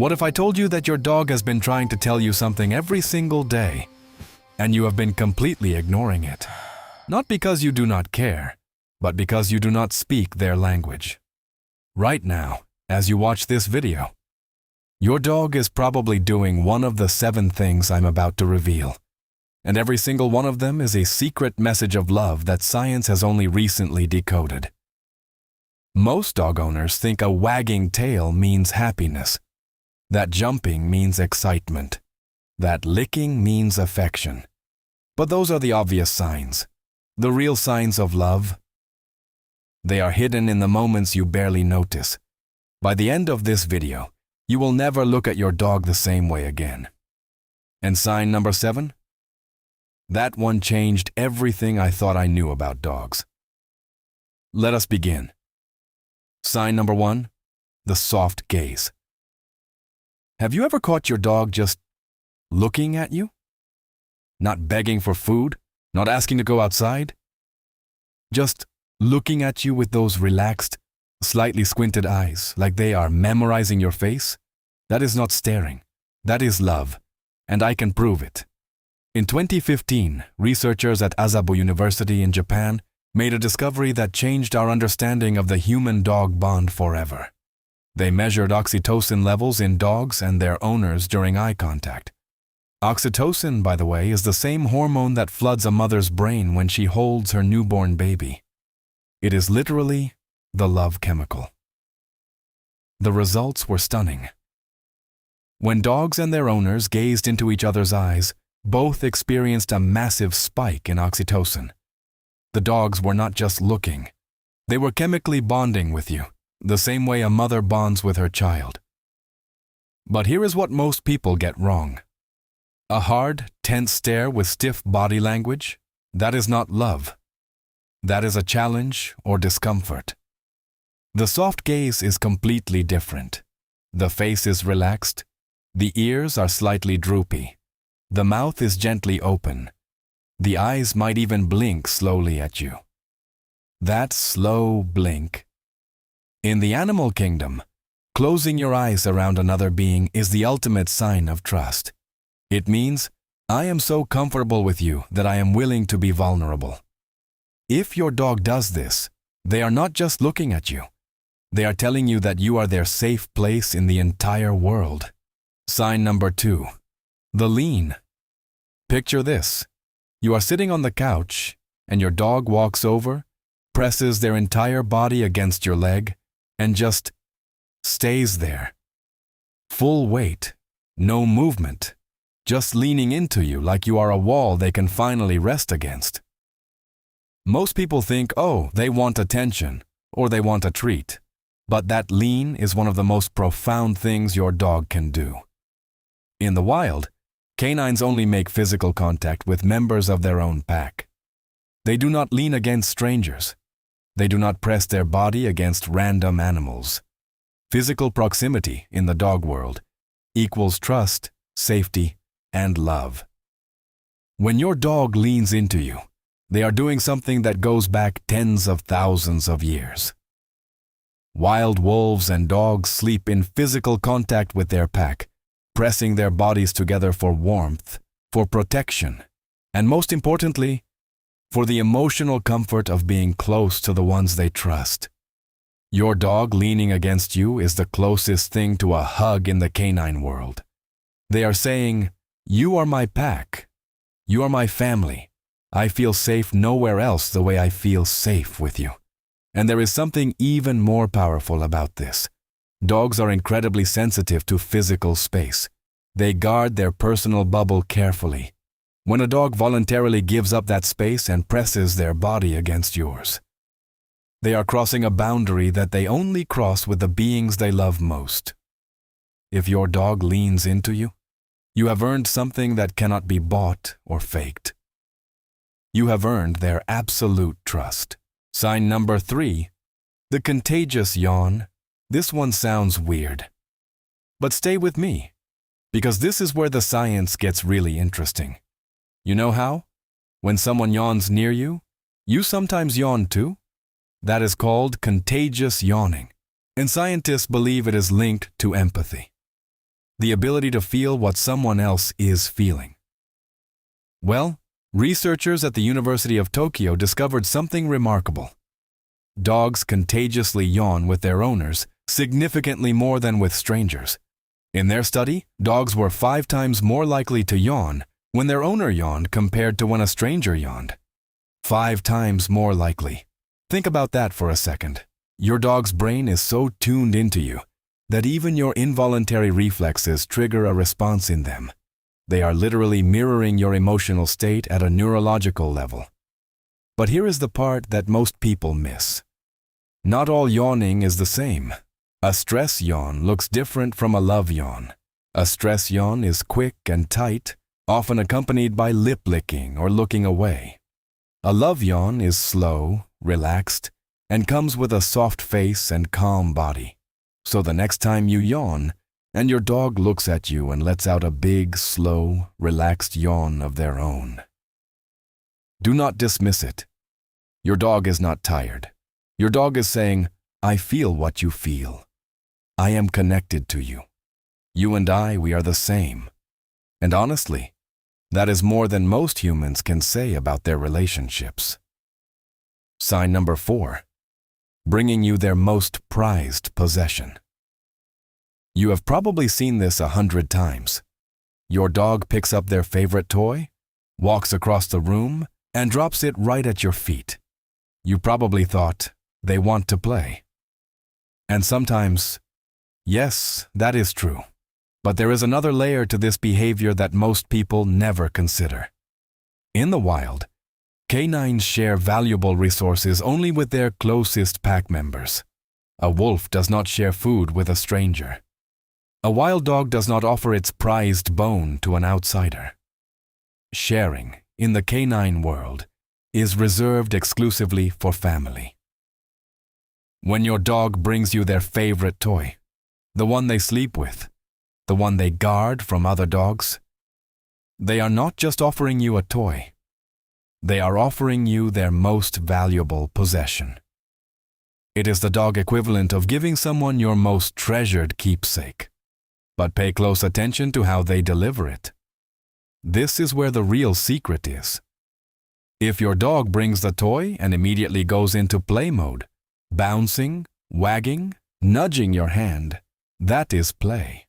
What if I told you that your dog has been trying to tell you something every single day, and you have been completely ignoring it? Not because you do not care, but because you do not speak their language. Right now, as you watch this video, your dog is probably doing one of the 7 things I'm about to reveal, and every single one of them is a secret message of love that science has only recently decoded. Most dog owners think a wagging tail means happiness, that jumping means excitement, that licking means affection. But those are the obvious signs, the real signs of love. They are hidden in the moments you barely notice. By the end of this video, you will never look at your dog the same way again. And sign number 7? That one changed everything I thought I knew about dogs. Let us begin. Sign number 1, the soft gaze. Have you ever caught your dog just looking at you? Not begging for food, not asking to go outside? Just looking at you with those relaxed, slightly squinted eyes, like they are memorizing your face? That is not staring. That is love, and I can prove it. In 2015, researchers at Asabu University in Japan made a discovery that changed our understanding of the human-dog bond forever. They measured oxytocin levels in dogs and their owners during eye contact. Oxytocin, by the way, is the same hormone that floods a mother's brain when she holds her newborn baby. It is literally the love chemical. The results were stunning. When dogs and their owners gazed into each other's eyes, both experienced a massive spike in oxytocin. The dogs were not just looking. They were chemically bonding with you, the same way a mother bonds with her child. But here is what most people get wrong. A hard, tense stare with stiff body language? That is not love. That is a challenge or discomfort. The soft gaze is completely different. The face is relaxed. The ears are slightly droopy. The mouth is gently open. The eyes might even blink slowly at you. That slow blink. In the animal kingdom, closing your eyes around another being is the ultimate sign of trust. It means, I am so comfortable with you that I am willing to be vulnerable. If your dog does this, they are not just looking at you. They are telling you that you are their safe place in the entire world. Sign number 2, the lean. Picture this. You are sitting on the couch, and your dog walks over, presses their entire body against your leg, and just stays there. Full weight, no movement, just leaning into you like you are a wall they can finally rest against. Most people think, oh, they want attention, or they want a treat. But that lean is one of the most profound things your dog can do. In the wild, canines only make physical contact with members of their own pack. They do not lean against strangers. They do not press their body against random animals. Physical proximity in the dog world equals trust, safety, and love. When your dog leans into you, they are doing something that goes back tens of thousands of years. Wild wolves and dogs sleep in physical contact with their pack, pressing their bodies together for warmth, for protection, and most importantly, for the emotional comfort of being close to the ones they trust. Your dog leaning against you is the closest thing to a hug in the canine world. They are saying, you are my pack. You are my family. I feel safe nowhere else the way I feel safe with you. And there is something even more powerful about this. Dogs are incredibly sensitive to physical space. They guard their personal bubble carefully. When a dog voluntarily gives up that space and presses their body against yours, they are crossing a boundary that they only cross with the beings they love most. If your dog leans into you, you have earned something that cannot be bought or faked. You have earned their absolute trust. Sign number 3, the contagious yawn. This one sounds weird. But stay with me, because this is where the science gets really interesting. You know how? When someone yawns near you, you sometimes yawn too? That is called contagious yawning, and scientists believe it is linked to empathy. the ability to feel what someone else is feeling. Well, researchers at the University of Tokyo discovered something remarkable. Dogs contagiously yawn with their owners, significantly more than with strangers. In their study, dogs were 5 times more likely to yawn when their owner yawned compared to when a stranger yawned. 5 times more likely. Think about that for a second. Your dog's brain is so tuned into you that even your involuntary reflexes trigger a response in them. They are literally mirroring your emotional state at a neurological level. But here is the part that most people miss. Not all yawning is the same. A stress yawn looks different from a love yawn. A stress yawn is quick and tight, often accompanied by lip licking or looking away. A love yawn is slow, relaxed, and comes with a soft face and calm body. So the next time you yawn, and your dog looks at you and lets out a big, slow, relaxed yawn of their own, do not dismiss it. Your dog is not tired. Your dog is saying, "I feel what you feel. I am connected to you. You and I, we are the same." And honestly, that is more than most humans can say about their relationships. Sign number 4. Bringing you their most prized possession. You have probably seen this 100 times. Your dog picks up their favorite toy, walks across the room, and drops it right at your feet. You probably thought, they want to play. And sometimes, yes, that is true. But there is another layer to this behavior that most people never consider. In the wild, canines share valuable resources only with their closest pack members. A wolf does not share food with a stranger. A wild dog does not offer its prized bone to an outsider. Sharing, in the canine world, is reserved exclusively for family. When your dog brings you their favorite toy, the one they sleep with, the one they guard from other dogs, they are not just offering you a toy. They are offering you their most valuable possession. It is the dog equivalent of giving someone your most treasured keepsake. But pay close attention to how they deliver it. This is where the real secret is. If your dog brings the toy and immediately goes into play mode, bouncing, wagging, nudging your hand, that is play.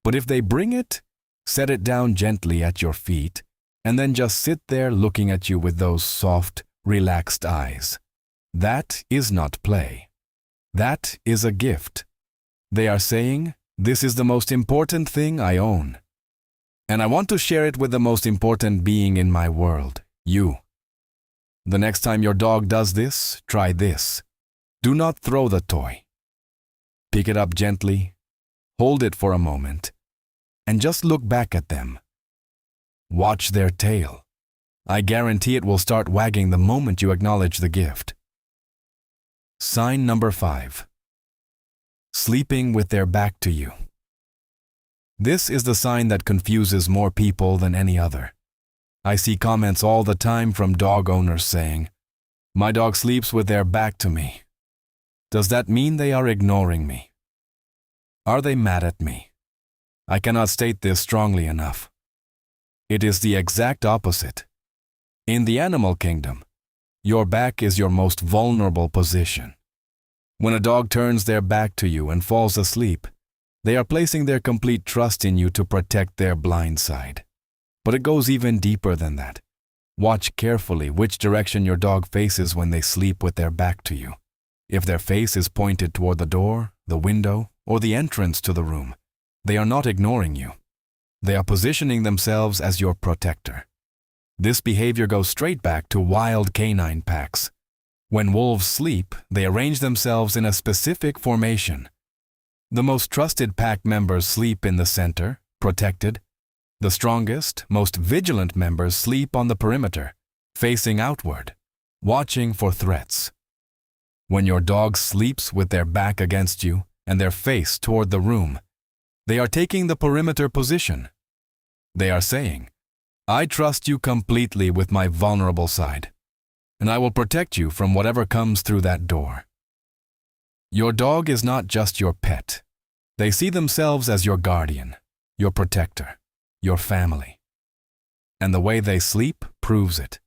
But if they bring it, set it down gently at your feet, and then just sit there looking at you with those soft, relaxed eyes, that is not play. That is a gift. They are saying, "This is the most important thing I own. And I want to share it with the most important being in my world, you." The next time your dog does this, try this. Do not throw the toy. Pick it up gently, hold it for a moment, and just look back at them. Watch their tail. I guarantee it will start wagging the moment you acknowledge the gift. Sign number 5. Sleeping with their back to you. This is the sign that confuses more people than any other. I see comments all the time from dog owners saying, "My dog sleeps with their back to me." Does that mean they are ignoring me? Are they mad at me? I cannot state this strongly enough. It is the exact opposite. In the animal kingdom, your back is your most vulnerable position. When a dog turns their back to you and falls asleep, they are placing their complete trust in you to protect their blind side. But it goes even deeper than that. Watch carefully which direction your dog faces when they sleep with their back to you. If their face is pointed toward the door, the window, or the entrance to the room, they are not ignoring you. They are positioning themselves as your protector. This behavior goes straight back to wild canine packs. When wolves sleep, they arrange themselves in a specific formation. The most trusted pack members sleep in the center, protected. The strongest, most vigilant members sleep on the perimeter, facing outward, watching for threats. When your dog sleeps with their back against you and their face toward the room, they are taking the perimeter position. They are saying, "I trust you completely with my vulnerable side, and I will protect you from whatever comes through that door." Your dog is not just your pet. They see themselves as your guardian. your protector, your family. And the way they sleep proves it.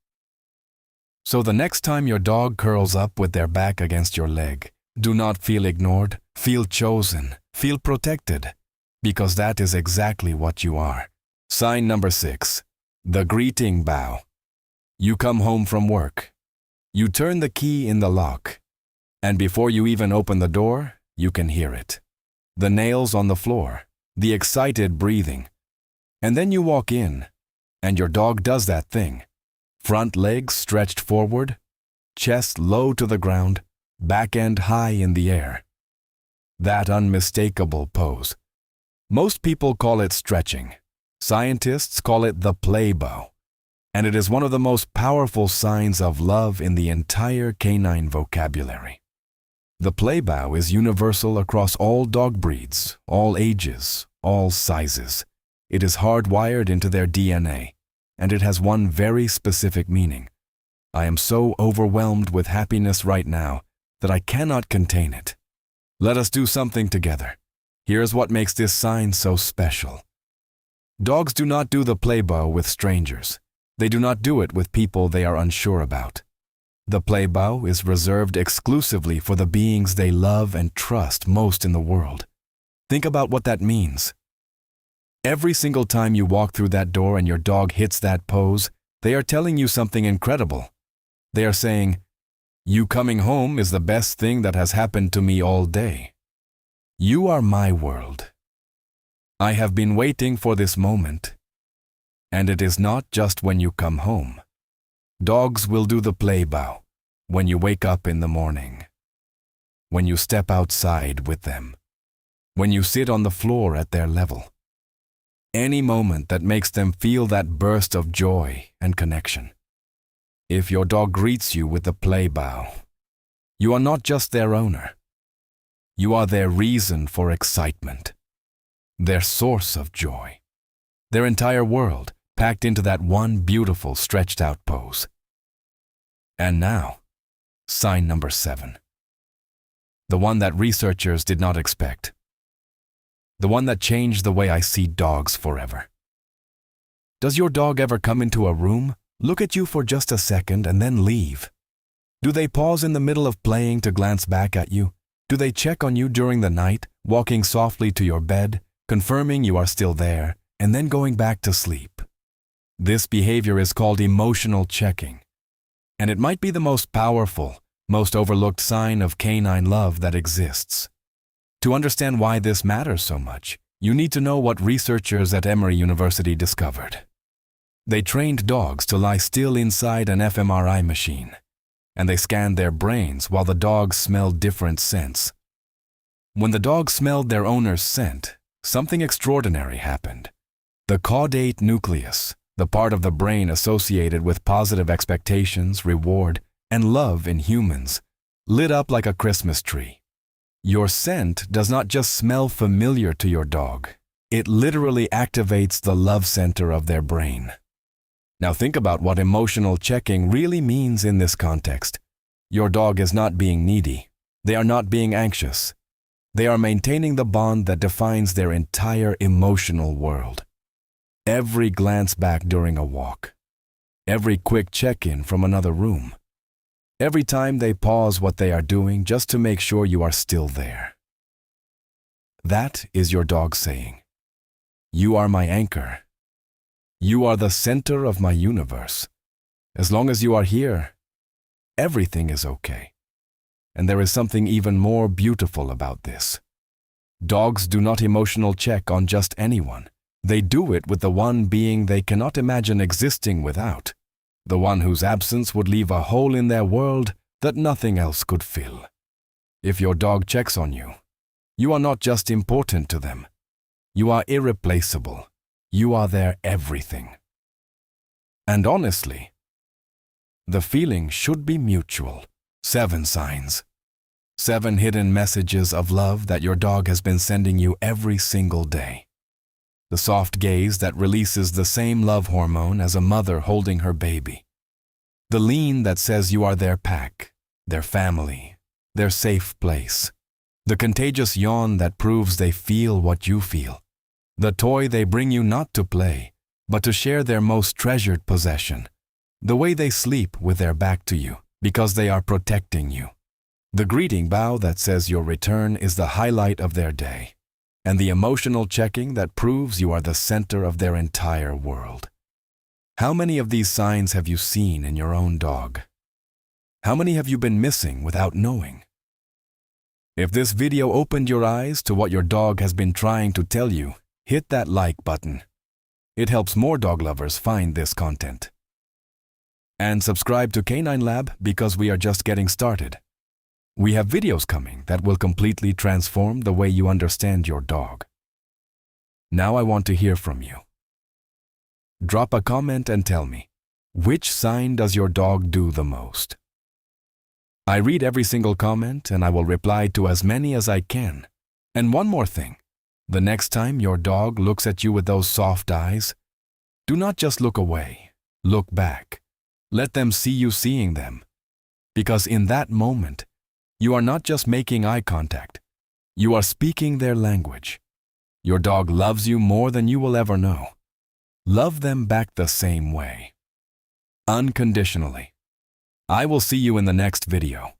So the next time your dog curls up with their back against your leg, do not feel ignored, feel chosen, feel protected, because that is exactly what you are. Sign number 6, the greeting bow. You come home from work. You turn the key in the lock, and before you even open the door, you can hear it. The nails on the floor, the excited breathing. And then you walk in, and your dog does that thing. Front legs stretched forward, chest low to the ground, back end high in the air. That unmistakable pose. Most people call it stretching. Scientists call it the play bow. And it is one of the most powerful signs of love in the entire canine vocabulary. The play bow is universal across all dog breeds, all ages, all sizes. It is hardwired into their DNA, and it has one very specific meaning. I am so overwhelmed with happiness right now that I cannot contain it. Let us do something together. Here's what makes this sign so special. Dogs do not do the play bow with strangers. They do not do it with people they are unsure about. The play bow is reserved exclusively for the beings they love and trust most in the world. Think about what that means. Every single time you walk through that door and your dog hits that pose, they are telling you something incredible. They are saying, "You coming home is the best thing that has happened to me all day. You are my world. I have been waiting for this moment." And it is not just when you come home. Dogs will do the play bow when you wake up in the morning, when you step outside with them, when you sit on the floor at their level. Any moment that makes them feel that burst of joy and connection. If your dog greets you with the play bow, you are not just their owner. You are their reason for excitement, their source of joy, their entire world packed into that one beautiful stretched out pose. And now, sign number 7. The one that researchers did not expect. The one that changed the way I see dogs forever. Does your dog ever come into a room, look at you for just a second, and then leave? Do they pause in the middle of playing to glance back at you? Do they check on you during the night, walking softly to your bed, confirming you are still there, and then going back to sleep? This behavior is called emotional checking, and it might be the most powerful, most overlooked sign of canine love that exists. To understand why this matters so much, you need to know what researchers at Emory University discovered. They trained dogs to lie still inside an fMRI machine, and they scanned their brains while the dogs smelled different scents. When the dogs smelled their owner's scent, something extraordinary happened. The caudate nucleus, the part of the brain associated with positive expectations, reward, and love in humans, lit up like a Christmas tree. Your scent does not just smell familiar to your dog. It literally activates the love center of their brain. Now think about what emotional checking really means in this context. Your dog is not being needy. They are not being anxious. They are maintaining the bond that defines their entire emotional world. Every glance back during a walk, every quick check-in from another room, every time they pause what they are doing just to make sure you are still there. That is your dog saying, "You are my anchor. You are the center of my universe. As long as you are here, everything is okay." And there is something even more beautiful about this. Dogs do not emotional check on just anyone. They do it with the one being they cannot imagine existing without, the one whose absence would leave a hole in their world that nothing else could fill. If your dog checks on you, you are not just important to them. You are irreplaceable. You are their everything. And honestly, the feeling should be mutual. 7 signs. 7 hidden messages of love that your dog has been sending you every single day. The soft gaze that releases the same love hormone as a mother holding her baby. The lean that says you are their pack, their family, their safe place. The contagious yawn that proves they feel what you feel. The toy they bring you not to play, but to share their most treasured possession. The way they sleep with their back to you, because they are protecting you. The greeting bow that says your return is the highlight of their day. And the emotional checking that proves you are the center of their entire world. How many of these signs have you seen in your own dog? How many have you been missing without knowing? If this video opened your eyes to what your dog has been trying to tell you, hit that like button. It helps more dog lovers find this content. And subscribe to CanineLab because we are just getting started. We have videos coming that will completely transform the way you understand your dog. Now I want to hear from you. Drop a comment and tell me, which sign does your dog do the most? I read every single comment and I will reply to as many as I can. And one more thing, the next time your dog looks at you with those soft eyes, do not just look away, look back. Let them see you seeing them. Because in that moment, you are not just making eye contact, you are speaking their language. Your dog loves you more than you will ever know. Love them back the same way. Unconditionally. I will see you in the next video.